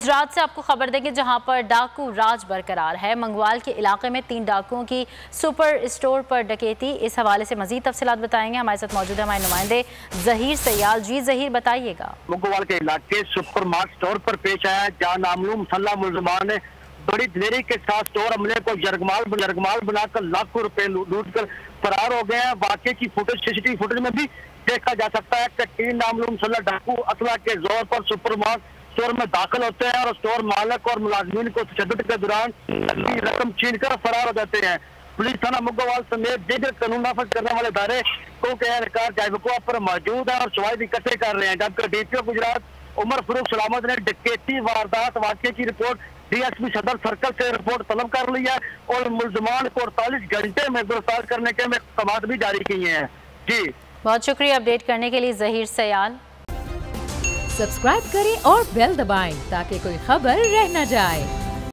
गुजरात से आपको खबर देंगे जहां पर डाकू राज बरकरार है। मंगवाल के इलाके में 3 डाकुओं की सुपर स्टोर पर डकैती। इस हवाले से मजीद तफसीलात बताएंगे। हमारे साथ मौजूद है हमारे नुमाइंदे जहीर सयाल। जी जहीर, बताइएगा। मंगवाल के इलाके सुपर मार्केट स्टोर पर पेश आया जहां नामालूम मुसल्लह मुलजमान ने बड़ी दिलेरी के साथ स्टोर अमले को यरगमाल बनाकर लाखों रुपए लूट कर फरार हो गए हैं। वाकई की फुटेज सीसीटीवी फुटेज में भी देखा जा सकता है कि 3 नामालूम मुसल्लह डाकू असला के जोर पर सुपर मार्केट स्टोर में दाखिल होते हैं और स्टोर मालिक और मुलाजमीन को तशद्दुद के दौरान रकम छीन कर फरार हो जाते हैं। पुलिस थाना मुंगोवाल समेत दीगर कानून नाफज करने वाले इदारे को के एहलकार जायबुआ पर मौजूद है और शवाहिद इकट्ठे कर रहे हैं। जबकि डीपीओ गुजरात उमर फरूख सलामत ने डकैती वारदात वाकये की रिपोर्ट डीएसपी सदर सर्कल से रिपोर्ट तलब कर ली है और मुलजमान को 48 घंटे में गिरफ्तार करने के इक़दाम भी जारी किए हैं। जी बहुत शुक्रिया अपडेट करने के लिए जहीर सयाल। सब्सक्राइब करें और बेल दबाएं ताकि कोई खबर रह न जाए।